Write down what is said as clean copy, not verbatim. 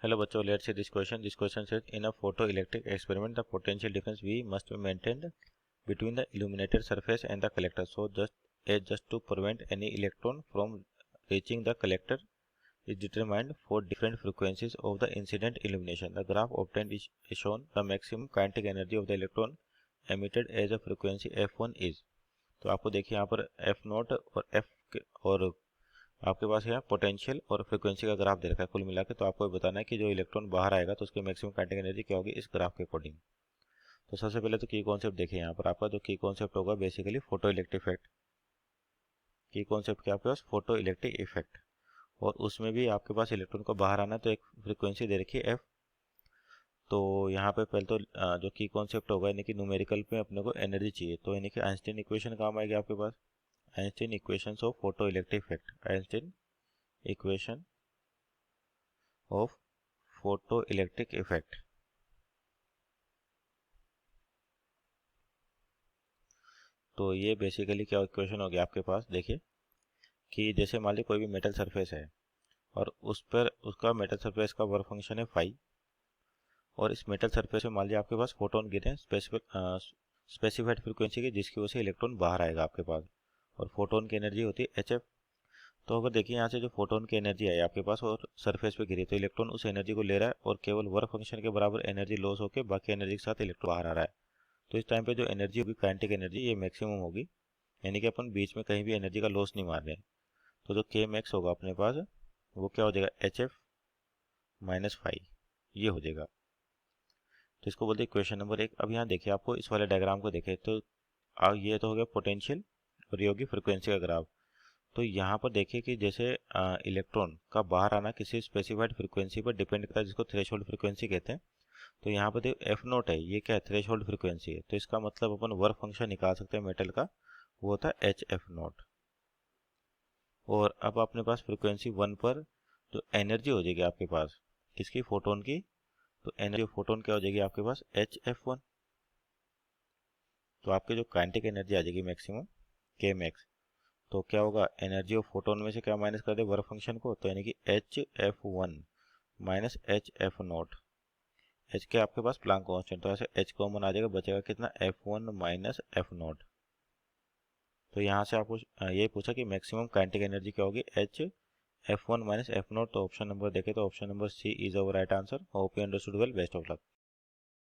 Hello बच्चों, let's see this question. This question says in a photoelectric experiment the potential difference V must be maintained between the illuminated surface and the collector. So just to prevent any electron from reaching the collector is determined for different frequencies of the incident illumination. The graph obtained is shown. The maximum kinetic energy of the electron emitted as a frequency F1 is. तो आपको देखिए यहाँ पर F0 और F और आपके पास यहाँ potential और फ्रीक्वेंसी का ग्राफ दे रखा है कुल मिला के। तो आपको बताना है कि जो इलेक्ट्रॉन बाहर आएगा तो उसकी मैक्सिमम काइनेटिक एनर्जी क्या होगी इस ग्राफ के अकॉर्डिंग। तो सबसे पहले तो की कॉन्सेप्ट देखिए, यहाँ पर आपका जो की कॉन्सेप्ट होगा बेसिकली फोटो इलेक्ट्रिक इफेक्ट। की कॉन्सेप्ट क्या आपके पास फोटो इलेक्ट्रिक इफेक्ट, और उसमें भी आपके पास इलेक्ट्रॉन को बाहर आना है तो एक फ्रीक्वेंसी दे रखी है एफ। तो यहाँ पे पहले तो जो की कॉन्सेप्ट होगा यानी कि न्यूमेरिकल पे अपने को एनर्जी चाहिए, तो यानी कि आइंस्टीन इक्वेशन काम आएगी आपके पास। Einstein equation of photo electric effect, Einstein equation of photo electric effect. तो ये बेसिकली क्या इक्वेशन होगी आपके पास, देखिए कि जैसे मान लीजिए कोई भी मेटल सरफेस है और उस पर उसका मेटल सरफेस का वर्क फंक्शन है फाई, और इस मेटल सरफेस में मान लीजिए आपके पास फोटोन गिरे स्पेसिफाइड फ्रीक्वेंसी की, जिसकी वजह से इलेक्ट्रॉन बाहर आएगा आपके पास, और फोटोन की एनर्जी होती है एच एफ। तो अगर देखिए यहाँ से जो फोटोन की एनर्जी है आपके पास और सरफेस पे गिरी, तो इलेक्ट्रॉन उस एनर्जी को ले रहा है और केवल वर्क फंक्शन के बराबर एनर्जी लॉस होकर बाकी एनर्जी के साथ इलेक्ट्रॉन बाहर आ रहा है। तो इस टाइम पे जो एनर्जी होगी काइनेटिक एनर्जी ये मैक्सिमम होगी, यानी कि अपन बीच में कहीं भी एनर्जी का लॉस नहीं मार रहे हैं। तो जो के मैक्स होगा अपने पास वो क्या हो जाएगा एच एफ माइनस फाइव, ये हो जाएगा। तो इसको बोलते हैं क्वेश्चन नंबर 1। अब यहाँ देखिए आपको इस वाले डायग्राम को देखें तो ये तो हो गया पोटेंशियल और ये होगी फ्रिक्वेंसी का ग्राफ। तो यहाँ पर देखिए कि जैसे इलेक्ट्रॉन का बाहर आना किसी स्पेसिफाइड फ्रीक्वेंसी पर डिपेंड करता है, जिसको थ्रेशोल्ड फ्रीक्वेंसी कहते हैं। तो यहाँ पर देखो एफ नोट है, ये क्या है थ्रेशोल्ड फ्रीक्वेंसी है, तो इसका मतलब अपन वर्क फंक्शन निकाल सकते हैं मेटल का, वो होता है एच एफ नोट। और अब अपने पास फ्रीक्वेंसी 1 पर जो एनर्जी हो जाएगी आपके पास किसकी, फोटोन की, तो एनर्जी ऑफ फोटोन क्या हो जाएगी आपके पास एच एफ वन। तो आपकी जो काइनेटिक एनर्जी आ जाएगी मैक्सिमम के मैक्स, तो क्या होगा एनर्जी ऑफ फोटोन में से क्या माइनस कर दे वर्क फंक्शन को, तो यानी कि H F one minus H F note. H के आपके पास प्लांक कांस्टेंट, तो ऐसे एच कॉमन आ जाएगा, बचेगा कितना F one minus F naught. तो यहाँ से आपको ये पूछा कि मैक्सिमम काइनेटिक एनर्जी क्या होगी H F one minus F naught. तो ऑप्शन नंबर देखे तो option number C is our right answer. Hope you understood well, best of luck.